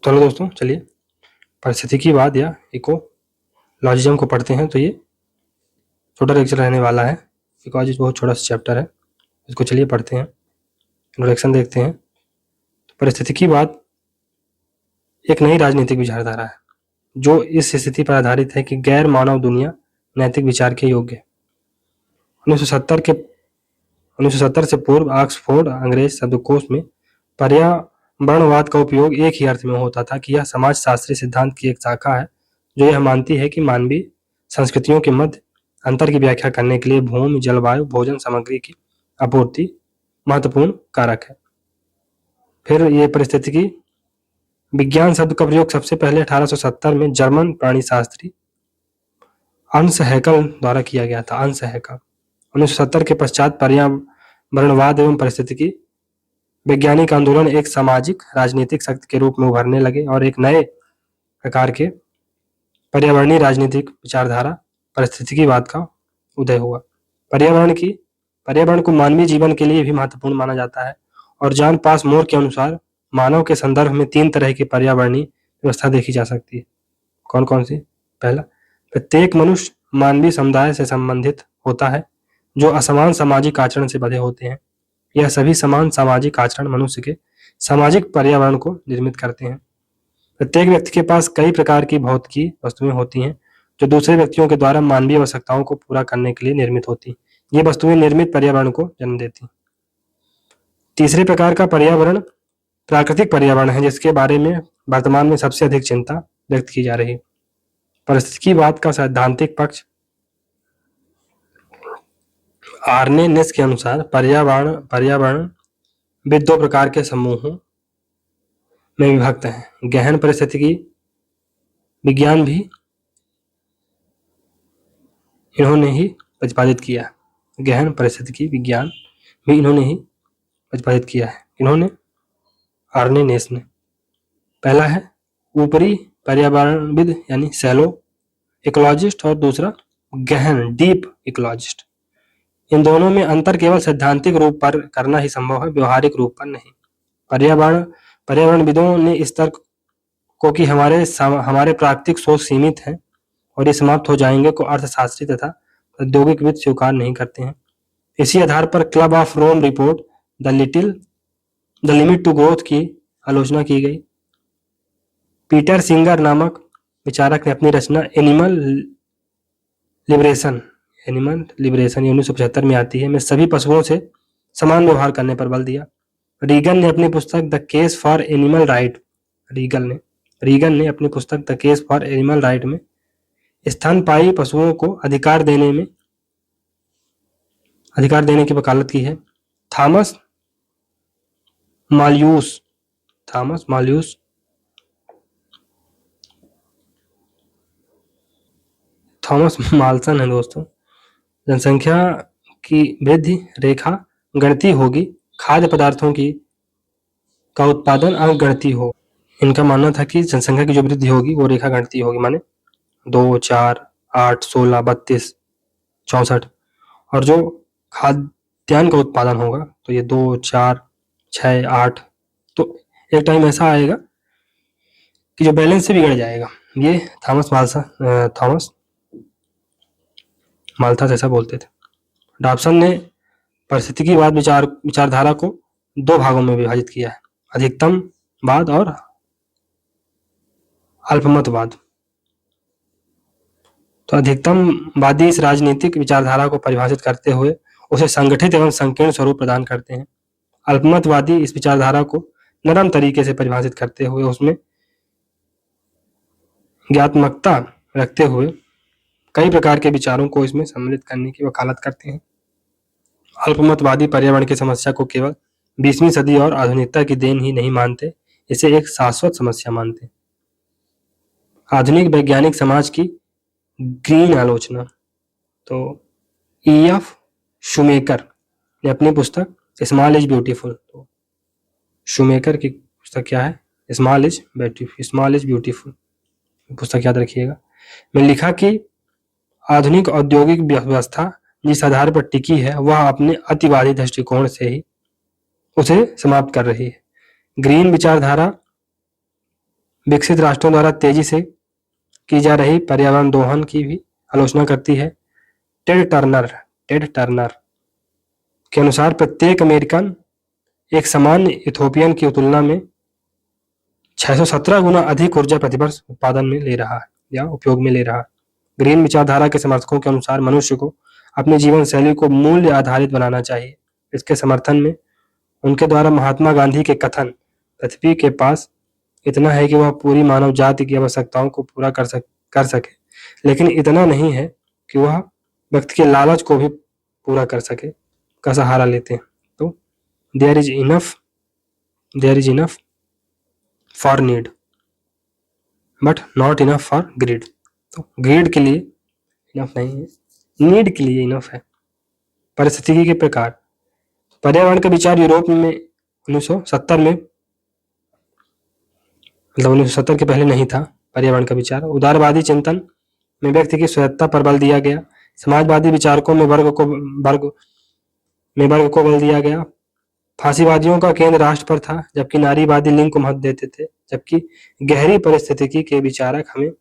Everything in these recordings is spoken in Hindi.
तो हेलो दोस्तों, चलिए पारिस्थितिकीवाद या इकोलॉजिज्म को पढ़ते हैं। तो ये छोटा लेक्चर रहने वाला है बिकॉज ये बहुत छोटा सा चैप्टर है। इसको चलिए पढ़ते हैं, इंट्रोडक्शन देखते हैं। तो पारिस्थितिकीवाद एक नई राजनीतिक विचारधारा है जो इस स्थिति पर आधारित है कि गैर मानव दुनिया नैतिक विचार के योग्य है। 1970 से पूर्व ऑक्सफोर्ड अंग्रेज शब्दकोश में पर्यावरणवाद का उपयोग एक ही अर्थ में होता था कि यह समाजशास्त्री सिद्धांत की एक शाखा है जो यह मानती है कि मानवीय संस्कृतियों के मध्य अंतर की व्याख्या करने के लिए भूमि, जलवायु, भोजन सामग्री की आपूर्ति महत्वपूर्ण कारक है। फिर ये पारिस्थितिकी विज्ञान शब्द का प्रयोग सबसे पहले 1870 में जर्मन प्राणीशास्त्री अंस हैकल द्वारा किया गया था। अंस हैकल 1970 के पश्चात पर्यावरणवाद एवं पारिस्थितिकी वैज्ञानिक आंदोलन एक सामाजिक राजनीतिक शक्ति के रूप में उभरने लगे और एक नए प्रकार के पर्यावरणीय राजनीतिक विचारधारा पारिस्थितिकीवाद का उदय हुआ। पर्यावरण को मानवीय जीवन के लिए भी महत्वपूर्ण माना जाता है और जॉन पास मोर के अनुसार मानव के संदर्भ में 3 तरह की पर्यावरणीय व्यवस्था देखी जा सकती है। कौन कौन सी? पहला, प्रत्येक मनुष्य मानवीय समुदाय से संबंधित होता है जो असमान सामाजिक आचरण से बंधे होते हैं। यह सभी समान सामाजिक आचरण मनुष्य के सामाजिक पर्यावरण को निर्मित करते हैं। प्रत्येक व्यक्ति के पास कई प्रकार की भौतिकी वस्तुएं होती हैं जो दूसरे व्यक्तियों के द्वारा मानवीय आवश्यकताओं को पूरा करने के लिए निर्मित होती हैं। ये वस्तुएं निर्मित पर्यावरण को जन्म देती हैं। तीसरे प्रकार का पर्यावरण प्राकृतिक पर्यावरण है जिसके बारे में वर्तमान में सबसे अधिक चिंता व्यक्त की जा रही है। पारिस्थितिकीवाद का सैद्धांतिक पक्ष आर्ने नेस के अनुसार पर्यावरण भी 2 प्रकार के समूहों में विभक्त है। गहन पारिस्थितिकी विज्ञान भी इन्होंने ही प्रतिपादित किया। गहन पारिस्थितिकी विज्ञान भी इन्होंने ही प्रतिपादित किया है। इन्होंने आर्ने नेस ने। पहला है ऊपरी पर्यावरणविद यानी शैलो इकोलॉजिस्ट और दूसरा गहन डीप इकोलॉजिस्ट। इन दोनों में अंतर केवल सैद्धांतिक रूप पर करना ही संभव है, व्यवहारिक रूप पर नहीं। पर्यावरणविदों ने इस तर्क को कि हमारे प्राकृतिक सोच सीमित हैं और ये समाप्त हो जाएंगे को अर्थशास्त्री तथा औद्योगिकविद स्वीकार नहीं करते हैं। इसी आधार पर club of Rome report the limit to growth की आलोचना की गई। पीटर सिंगर नामक विचारक ने अपनी रचना एनिमल लिबरेशन 1975 में आती है में सभी पशुओं से समान व्यवहार करने पर बल दिया। रीगन ने अपनी पुस्तक the case for animal right में स्तनपायी पशुओं को अधिकार देने की वकालत की है। थॉमस माल्सन है दोस्तों। जनसंख्या की वृद्धि रेखा गणती होगी, खाद्य पदार्थों का उत्पादन अंकगणितीय हो। इनका मानना था कि जनसंख्या की जो वृद्धि होगी वो रेखा गणितीय होगी, माने 2, 4, 8, 16, 32, 64 और जो खाद्यान्न का उत्पादन होगा तो ये 2, 4, 6, 8 तो एक टाइम ऐसा आएगा कि जो बैलेंस से बिगड़ जाएगा। ये थॉमस माल्थस ऐसा बोलते थे। डॉब्सन ने पारिस्थितिकीवाद विचारधारा को 2 भागों में विभाजित किया है, अधिकतमवाद और अल्पमतवाद। तो अधिकतमवादी इस राजनीतिक विचारधारा को परिभाषित करते हुए उसे संगठित एवं संकीर्ण स्वरूप प्रदान करते हैं। अल्पमतवादी इस विचारधारा को नरम तरीके से परिभाषित करते हुए उसमें ज्ञात्मकता रखते हुए कई प्रकार के विचारों को इसमें सम्मिलित करने की वकालत करते हैं। अल्पमतवादी पर्यावरण की समस्या को केवल 20वीं सदी और आधुनिकता की देन ही नहीं मानते, इसे एक शाश्वत समस्या मानते। आधुनिक वैज्ञानिक समाज की ग्रीन आलोचना। तो E.F. शूमेकर ने अपनी पुस्तक स्मॉल इज ब्यूटीफुल, तो शूमेकर की पुस्तक क्या है? स्मॉल इज ब्यूटीफुल पुस्तक याद रखिएगा। में लिखा कि आधुनिक औद्योगिक व्यवस्था जिस आधार पर टिकी है वह अपने अतिवादी दृष्टिकोण से ही उसे समाप्त कर रही है। ग्रीन विचारधारा विकसित राष्ट्रों द्वारा तेजी से की जा रही पर्यावरण दोहन की भी आलोचना करती है। टेड टर्नर के अनुसार प्रत्येक अमेरिकन एक सामान्य इथोपियन की तुलना में 617 गुना अधिक ऊर्जा प्रतिवर्ष उत्पादन में ले रहा है या उपयोग में ले रहा है। ग्रीन विचारधारा के समर्थकों के अनुसार मनुष्य को अपनी जीवन शैली को मूल्य आधारित बनाना चाहिए। इसके समर्थन में उनके द्वारा महात्मा गांधी के कथन, पृथ्वी के पास इतना है कि वह पूरी मानव जाति की आवश्यकताओं को पूरा कर सके, लेकिन इतना नहीं है कि वह व्यक्ति के लालच को भी पूरा कर सके, का सहारा लेते हैं। तो there is enough for need but not enough for greed. तो ग्रीड के लिए इनफ नहीं है, नीड के लिए इनफ है। पारिस्थितिकी के प्रकार। पर्यावरण का विचार यूरोप में 1970 में, मतलब 1970 के पहले नहीं था पर्यावरण का विचार। उदारवादी चिंतन में व्यक्ति की स्वायत्तता पर बल दिया गया। समाजवादी विचारकों में वर्ग को बल दिया गया। फांसीवादियों का केंद्र राष्ट्र पर था, जबकि नारीवादी लिंग को महत्व देते थे। जबकि गहरी परिस्थितिकी के विचारक हमें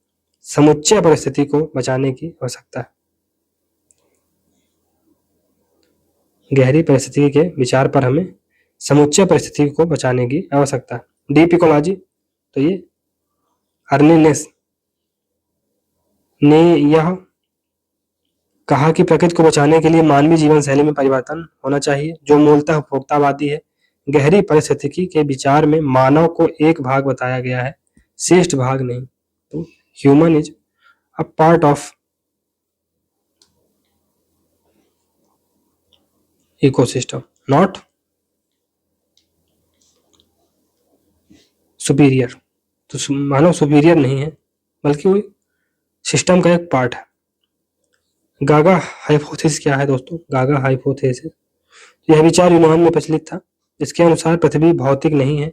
समुच्चय परिस्थिति को बचाने की आवश्यकता है। गहरी परिस्थिति के विचार पर हमें समुच्चय परिस्थिति को बचाने की आवश्यकता है। डीप इकोलॉजी, तो ये अर्निनेस ने यह कहा कि प्रकृति को बचाने के लिए मानवीय जीवन शैली में परिवर्तन होना चाहिए, जो मूलतः उपभोक्तावादी है। गहरी परिस्थितिकी के विचार में मानव को एक भाग बताया गया है, श्रेष्ठ भाग नहीं। तो human is a part of ecosystem, not superior. तो मानव सुपीरियर नहीं है, बल्कि वो सिस्टम का एक पार्ट है। गागा हाइपोथेसिस क्या है दोस्तों? गागा हाइपोथेसिस, यह विचार यूनान में प्रचलित था। इसके अनुसार पृथ्वी भौतिक नहीं है,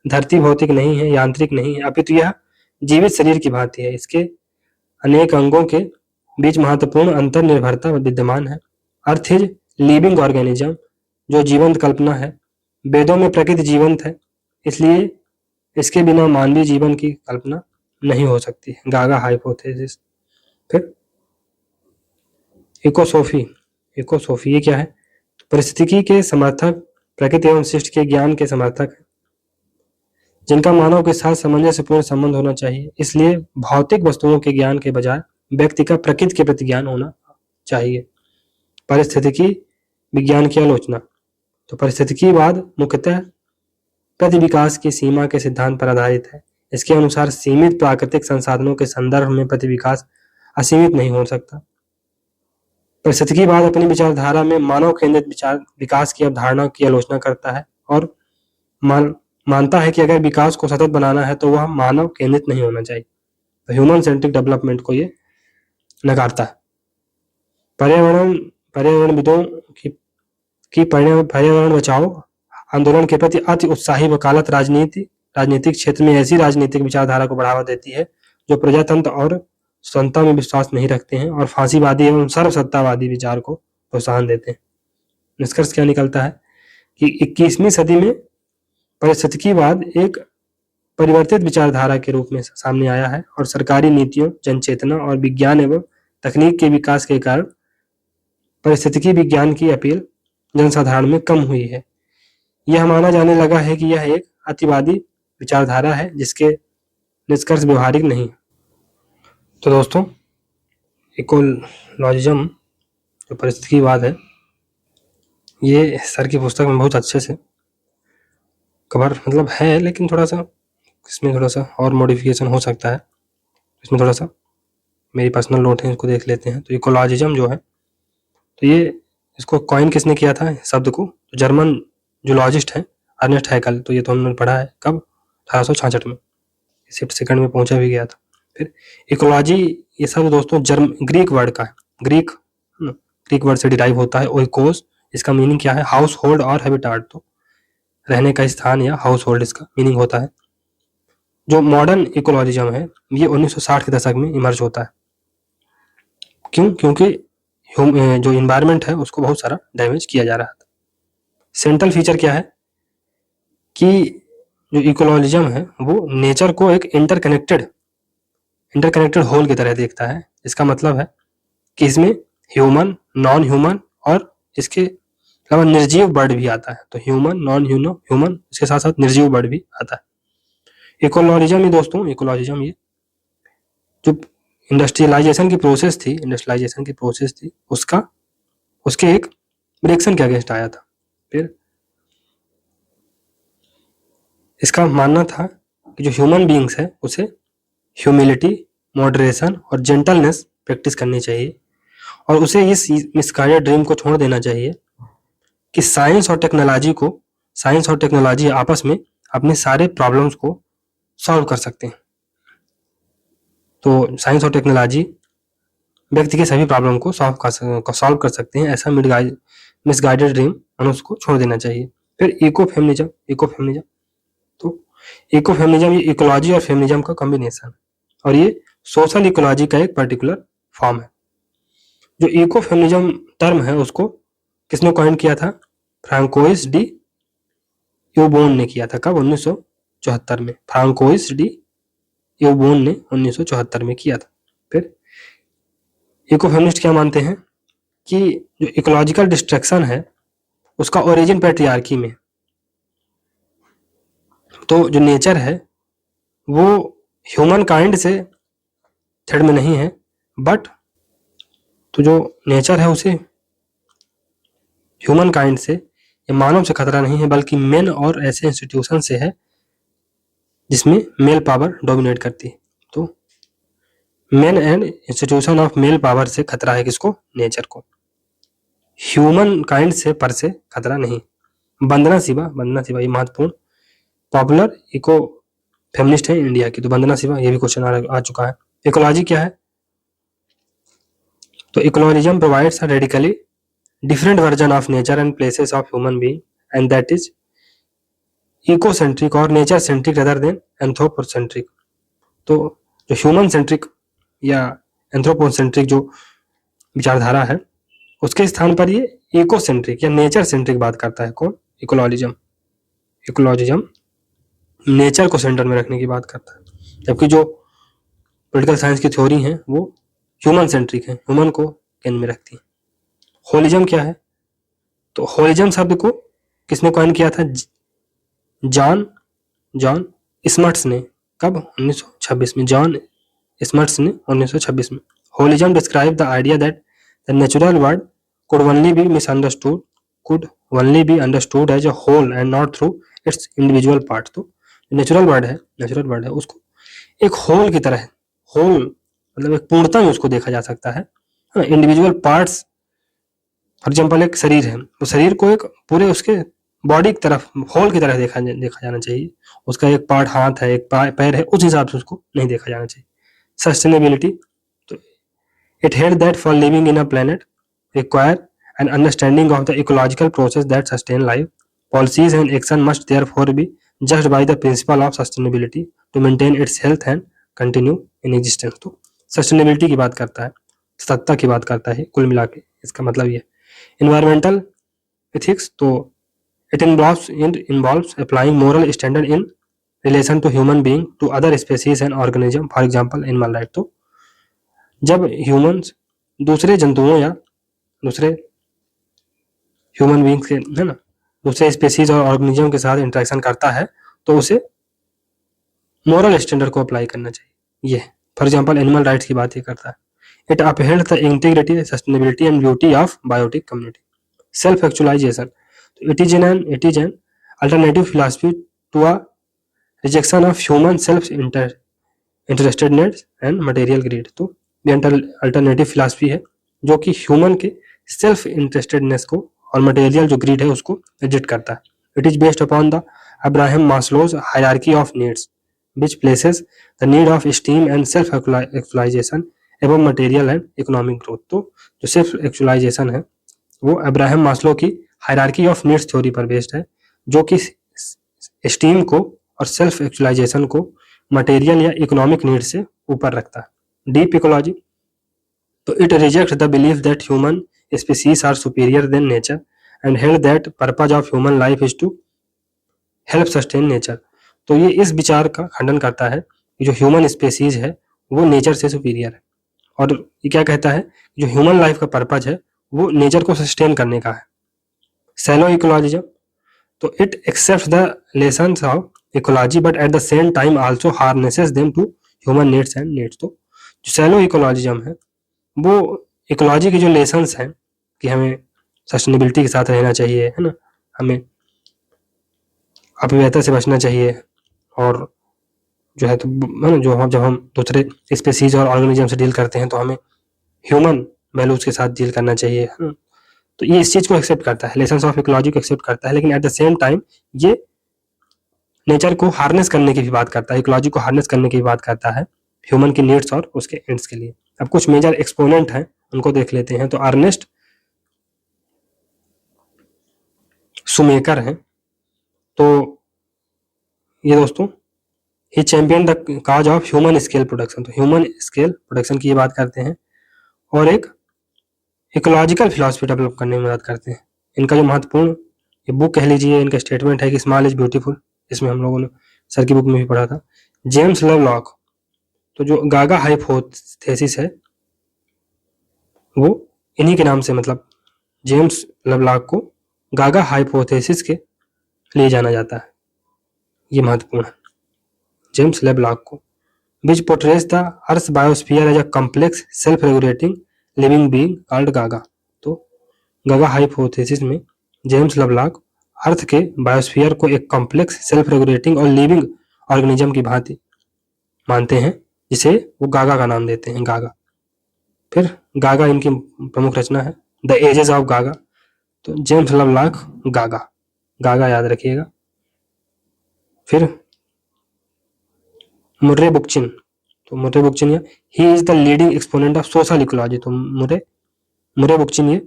धरती भौतिक नहीं है, यांत्रिक नहीं है, अपितु यह जीवित शरीर की भांति है। इसके अनेक अंगों के बीच महत्वपूर्ण अंतर निर्भरता विद्यमान है। अर्थ इज लिविंग ऑर्गेनिज्म, जो जीवंत कल्पना है। वेदों में प्रकृति जीवंत है, इसलिए इसके बिना मानवीय जीवन की कल्पना नहीं हो सकती। गागा हाइपोथेसिस। फिर इकोसोफी ये क्या है? परिस्थितिकी के समर्थक प्रकृति एवं सृष्टि के ज्ञान के समर्थक हैं, जिनका मानव के साथ सामंजस्यपूर्ण संबंध होना चाहिए। इसलिए भौतिक वस्तुओं के ज्ञान के बजाय व्यक्ति का प्रकृति के प्रति ज्ञान होना चाहिए। पारिस्थितिकी विज्ञान की आलोचना। तो पारिस्थितिकीवाद मुख्यतः प्रति विकास की सीमा के सिद्धांत पर आधारित है। इसके अनुसार सीमित प्राकृतिक संसाधनों के संदर्भ में प्रति विकास असीमित नहीं हो सकता। पारिस्थितिकीवाद अपनी विचारधारा में मानव केंद्रित विकास की अवधारणा की आलोचना करता है और मानता है कि अगर विकास को सतत बनाना है तो वह मानव केंद्रित नहीं होना चाहिए। तो ह्यूमन सेंट्रिक डेवलपमेंट को ये नकारता है। पर्यावरणविदों की पर्यावरण बचाओ आंदोलन के प्रति अति उत्साही वकालत राजनीतिक क्षेत्र में ऐसी राजनीतिक विचारधारा को बढ़ावा देती है जो प्रजातंत्र और स्वतंत्रता में विश्वास नहीं रखते हैं और फांसीवादी एवं सर्वसत्तावादी विचार को प्रोत्साहन देते हैं। निष्कर्ष क्या निकलता है कि 21वीं सदी में पारिस्थितिकीवाद एक परिवर्तित विचारधारा के रूप में सामने आया है और सरकारी नीतियों, जनचेतना और विज्ञान एवं तकनीक के विकास के कारण पारिस्थितिकी विज्ञान की अपील जनसाधारण में कम हुई है। यह माना जाने लगा है कि यह एक अतिवादी विचारधारा है जिसके निष्कर्ष व्यवहारिक नहीं। तो दोस्तों, इकोलॉजिज्म जो पारिस्थितिकीवाद है, ये सर की पुस्तक में बहुत अच्छे से कवर मतलब है, लेकिन थोड़ा सा इसमें थोड़ा सा और मॉडिफिकेशन हो सकता है। इसमें थोड़ा सा मेरी पर्सनल नोट है, इसको देख लेते हैं। तो इकोलॉजिज्म जो है, तो ये इसको कॉइन किसने किया था शब्द को? तो जर्मन जूलॉजिस्ट है अर्नेस्ट हैकल। तो ये तो हमने पढ़ा है कब? 1866 में। शिफ्ट सेकंड में पहुंचा भी गया था। फिर इकोलॉजी ये सब दोस्तों ग्रीक वर्ड का है। ग्रीक वर्ड से डिराइव होता है ओइकोस। इसका मीनिंग क्या है? हाउस होल्ड और हैबिटाट, तो रहने का स्थान या हाउस होल्ड इसका मीनिंग होता है। जो मॉडर्न इकोलॉजिज्म है ये 1960 के दशक में इमर्ज होता है। क्यों? क्योंकि जो इन्वायरमेंट है उसको बहुत सारा डैमेज किया जा रहा था। सेंट्रल फीचर क्या है कि जो इकोलॉजिज्म है वो नेचर को एक इंटरकनेक्टेड होल की तरह देखता है। इसका मतलब है कि इसमें ह्यूमन, नॉन ह्यूमन और इसके अलावा निर्जीव बर्ड भी आता है। तो ह्यूमन, नॉन ह्यूमन, इसके साथ साथ निर्जीव बर्ड भी आता है। इकोलॉजिज्म ही दोस्तों, इकोलॉजिज्म ये जो इंडस्ट्रियलाइजेशन की प्रोसेस थी उसके एक रिएक्शन के अगेंस्ट आया था। फिर इसका मानना था कि जो ह्यूमन बीइंग्स है उसे ह्यूमिलिटी, मॉडरेशन और जेंटलनेस प्रैक्टिस करनी चाहिए और उसे इस मिसगाइडेड ड्रीम को छोड़ देना चाहिए कि साइंस और टेक्नोलॉजी आपस में अपने सारे प्रॉब्लम्स को सॉल्व कर सकते हैं। तो साइंस और टेक्नोलॉजी व्यक्ति के सभी प्रॉब्लम को सॉल्व कर सकते हैं, ऐसा मिसगाइडेड ड्रीम मनुष्य को छोड़ देना चाहिए। फिर इकोफेमिनिज्म, तो इकोफेमिनिज्म ये इकोलॉजी और फेमिनिज्म का कॉम्बिनेशन है और ये सोशल इकोलॉजी का एक पर्टिकुलर फॉर्म है। जो इकोफेमिनिज्म टर्म है उसको किसने कॉइन किया था? फ्रांकोइस डी यूबोन ने किया था। कब? 1974 में। फ्रांकोइस डी यूबोन ने 1974 में किया था। फिर इकोफेमिनिस्ट क्या मानते हैं कि जो इकोलॉजिकल डिस्ट्रक्शन है उसका ओरिजिन पैट्रियार्की में। तो जो नेचर है वो ह्यूमन काइंड से थ्रेड में नहीं है, बट तो जो नेचर है उसे ह्यूमन काइंड से या मानव से खतरा नहीं है, बल्कि मेन और ऐसे इंस्टीट्यूशन से है जिसमें मेल पावर डोमिनेट करती है। तो main and institution of male power से खतरा है किसको? नेचर को। ह्यूमन काइंड से पर से खतरा नहीं। वंदना शिवा ये महत्वपूर्ण पॉपुलर इको फेमिनिस्ट है इंडिया की। तो वंदना शिवा, ये भी क्वेश्चन आ चुका है। इकोलॉजी क्या है? तो ecologism provides a radically different version of nature and places of human being, and that is ecocentric or nature centric rather than anthropocentric। तो जो ह्यूमन सेंट्रिक या एंथ्रोपोसेंट्रिक जो विचारधारा है उसके स्थान पर ये इकोसेंट्रिक या नेचर सेंट्रिक बात करता है। कौन? इकोलॉजिज्म नेचर को सेंटर में रखने की बात करता है, जबकि जो पॉलिटिकल साइंस की थ्योरी है वो ह्यूमन सेंट्रिक है, ह्यूमन को केंद्र में रखती है। होलिज्म क्या है? तो होलिज्म शब्द को किसने कॉइन किया था? जॉन स्मर्ट्स ने। कब? 1926 में। जॉन स्मर्ट्स ने 1926 में। Holism describe the idea that the natural world could only be understood as a whole and not through its individual parts। तो नेचुरल वर्ल्ड है उसको एक होल की तरह, होल मतलब एक पूर्णता में उसको देखा जा सकता है। इंडिविजुअल पार्ट्स, फॉर एग्जाम्पल एक शरीर है तो शरीर को एक पूरे उसके बॉडी की तरफ होल की तरह देखा जाना चाहिए। उसका एक पार्ट हाथ है, एक पैर है, उस हिसाब से उसको नहीं देखा जाना चाहिए। सस्टेनेबिलिटी, तो it held that for living in a planet require an understanding of the ecological process that sustain life. Policies and action must therefore be judged by the principle of sustainability to maintain its health and continue in existence. तो सस्टेनेबिलिटी की बात करता है, सत्ता की बात करता है कुल मिला के। इसका मतलब ये environmental ethics, तो it involves applying moral standard in relation to human being to other species and organism, for example animal right। तो जब humans दूसरे जंतुओं या दूसरे human beings के है ना दूसरे स्पेसीज और ऑर्गेनिज्म के साथ इंटरेक्शन करता है तो उसे मोरल स्टैंडर्ड को अप्लाई करना चाहिए। ये फॉर एग्जाम्पल एनिमल राइट्स की बात ये करता है। It upholds the integrity, sustainability and beauty of biotic community. Self-actualization, it is an alternative philosophy to a rejection of human self-interestedness and material greed। तो ये अल्टरनेटिव फिलॉसफी है जो कि ह्यूमन के सेल्फ इंटरेस्टेडनेस को और मटेरियल जो ग्रीड है उसको रिजेक्ट करता है। It is based upon the Abraham Maslow's hierarchy of needs which places the need of esteem and self-actualization एवं मटेरियल एंड इकोनॉमिक ग्रोथ। तो जो सेल्फ एक्चुअलाइजेशन है वो अब्राहम मास्लो की हायरार्की ऑफ नीड्स थ्योरी पर बेस्ड है, जो कि एस्टीम को और सेल्फ एक्चुअलाइजेशन को मटेरियल या इकोनॉमिक नीड से ऊपर रखता है। डीप इकोलॉजी, तो it reject the belief that human species are superior than nature and held that purpose of human life is to help sustain nature. तो ये इस विचार का खंडन करता है कि जो ह्यूमन स्पेसीज है वो नेचर से सुपीरियर है, और ये क्या कहता है, जो ह्यूमन लाइफ का पर्पज है वो नेचर को सस्टेन करने का है। सैलो इकोलॉजिज्म, तो it accepts the lessons of ecology but at the same time also harnesses them to human needs and needs. तो जो सैलो इकोलॉजिज्म है वो इकोलॉजी के जो लेसन्स हैं कि हमें सस्टेनेबिलिटी के साथ रहना चाहिए, है ना, हमें अपव्ययता से बचना चाहिए, और जो है तो है ना, जो हम जब हम दूसरे स्पेसीज और ऑर्गेनिज्म से डील करते हैं तो हमें ह्यूमन वैल्यूज के साथ डील करना चाहिए, है ना। तो ये इस चीज को एक्सेप्ट करता है, लेसन्स ऑफ इकोलॉजी को एक्सेप्ट करता है, लेकिन एट द सेम टाइम ये नेचर को हार्नेस करने की भी बात करता है, इकोलॉजी को हार्नेस करने की भी बात करता है ह्यूमन की नीड्स और उसके एंड्स के लिए। अब कुछ मेजर एक्सपोनेंट हैं उनको देख लेते हैं। तो अर्नेस्ट शुमेकर हैं, तो ये दोस्तों ही champion the cause of human scale production, तो ह्यूमन स्केल प्रोडक्शन की ये बात करते हैं और एक इकोलॉजिकल फिलॉसफी डेवलप करने में मदद करते हैं। इनका जो महत्वपूर्ण ये बुक कह लीजिए, इनका स्टेटमेंट है कि स्मॉल इज ब्यूटीफुल, इसमें हम लोगों ने सर की बुक में भी पढ़ा था। जेम्स लवलॉक, तो जो गागा हाइपोथेसिस है वो इन्हीं के नाम से, मतलब जेम्स लवलॉक को गागा हाइपोथेसिस के लिए जाना जाता है, ये महत्वपूर्ण है जेम्स लवलॉक को। Which portrays the earth biosphere as a complex self regulating living being called Gaia. तो गागा हाइपोथेसिस में जेम्स लवलॉक अर्थ के बायोस्फीयर को एक कॉम्प्लेक्स सेल्फ रेगुलेटिंग और लिविंग ऑर्गेनिज्म की भांति मानते हैं, जिसे वो गागा का नाम देते हैं, गागा। फिर गागा इनकी प्रमुख रचना है द एजेस ऑफ गागा, तो जेम्स लवलॉक गागा, गागा याद रखिएगा। फिर मुर्रे बुकचिन, तो मुर्रे बुकचिन ही is the leading exponent of social ecology, तो मुर्रे बुकचिन ये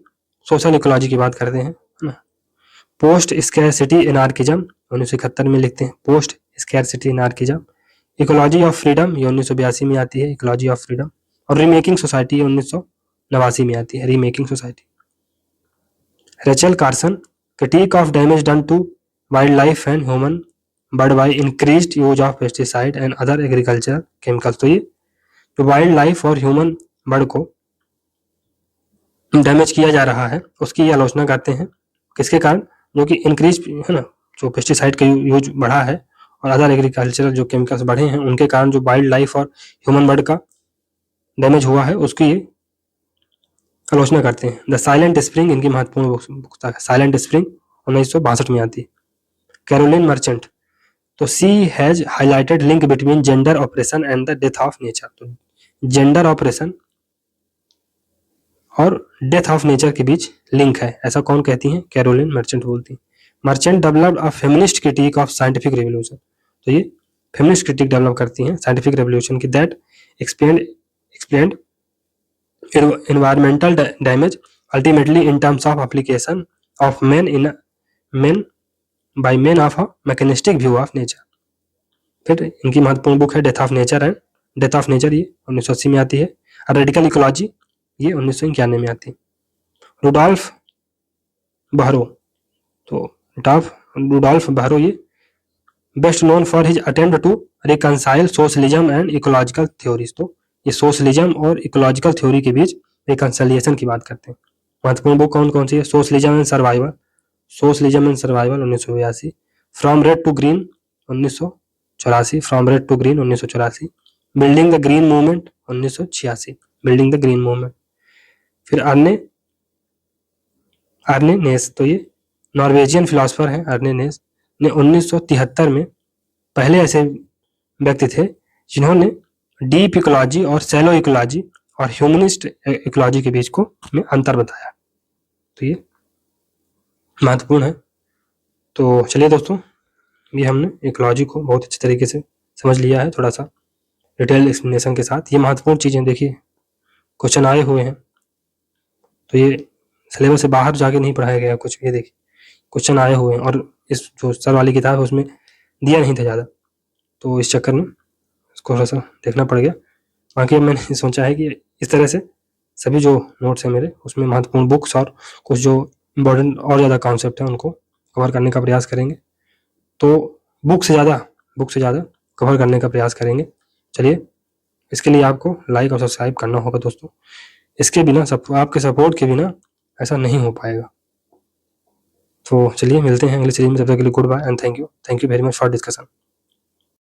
सोशल इकोलॉजी की बात करते हैं ना। पोस्ट स्कैरसिटी एनार्किज्म 1971 में लिखते हैं, post scarcity anarchism. Ecology of freedom ये 1982 में आती है, इकोलॉजी ऑफ फ्रीडम। और रीमेकिंग सोसाइटी 1989 में आती है, remaking society. Rachel Carson, critic of damage done to wildlife and human bird by increased use of pesticide and other agriculture chemicals, तो ये जो वाइल्ड लाइफ और ह्यूमन बर्ड को डैमेज किया जा रहा है उसकी आलोचना करते हैं, किसके कारण, जो कि इंक्रीज है ना, जो पेस्टिसाइड का यूज बढ़ा है और अदर एग्रीकल्चरल जो केमिकल्स बढ़े हैं उनके कारण जो वाइल्ड लाइफ और ह्यूमन बर्ड का डैमेज हुआ है उसकी ये आलोचना करते हैं। द साइलेंट स्प्रिंग इनकी महत्वपूर्ण पुस्तक है, साइलेंट स्प्रिंग 1962 में आती है। कैरोलिन मर्चेंट, तो she has highlighted link between gender oppression and the death of nature, तो जेंडर ऑपरेशन और डेथ ऑफ नेचर के बीच लिंक है, ऐसा कौन कहती हैं, कैरोलिन मर्चेंट बोलती हैं। Merchant developed a feminist critic of scientific revolution, तो ये फेमिनिस्ट क्रिटिक डेवलप करती हैं साइंटिफिक रेवोल्यूशन की, that explained environmental damage ultimately in terms of application of men by men of a mechanistic view of nature। फिर इनकी महत्वपूर्ण बुक है death of nature and death of nature, ये 1980 में आती है। रेडिकल इकोलॉजी ये 1991 में आती है। रुडॉल्फ बहरो, तो रुडॉल्फ बहरो ये best known for his attempt to reconcile socialism and ecological theories, तो ये सोशलिज्म और इकोलॉजिकल थ्योरी के बीच रिकंसिलिएशन की बात करते हैं। महत्वपूर्ण बुक कौन कौन सी है, socialism and survival, socialism and survival 1982, from red to green 1984, from red to green 1984, building the green movement 1986, building the green movement. फिर अर्ने नेस, तो ये नॉर्वेजियन फिलोसफर है, अर्ने नेस ने 1973 में पहले ऐसे व्यक्ति थे जिन्होंने डीप इकोलॉजी और सैलो इकोलॉजी और ह्यूमनिस्ट इकोलॉजी के बीच को में अंतर बताया, तो ये महत्वपूर्ण है। तो चलिए दोस्तों, ये हमने इकोलॉजी को बहुत अच्छे तरीके से समझ लिया है, थोड़ा सा डिटेल एक्सप्लेनेशन के साथ। ये महत्वपूर्ण चीज़ें देखिए क्वेश्चन आए हुए हैं, तो ये सिलेबस से बाहर जाके नहीं पढ़ाया गया कुछ, ये देखिए क्वेश्चन आए हुए हैं और इस जो सर वाली किताब है उसमें दिया नहीं था ज़्यादा, तो इस चक्कर में इसको थोड़ा सा देखना पड़ गया। बाकी मैंने सोचा है कि इस तरह से सभी जो नोट्स हैं मेरे उसमें महत्वपूर्ण बुक्स और कुछ जो इम्पोर्टेंट और ज़्यादा कॉन्सेप्ट हैं उनको कवर करने का प्रयास करेंगे। तो बुक से ज़्यादा बुक से ज़्यादा कवर करने का प्रयास करेंगे। चलिए, इसके लिए आपको लाइक और सब्सक्राइब करना होगा दोस्तों। इसके बिना आपके सपोर्ट के बिना ऐसा नहीं हो पाएगा। तो चलिए मिलते हैं अगली सीरीज में, तब तक के लिए goodbye and thank you very much for discussion.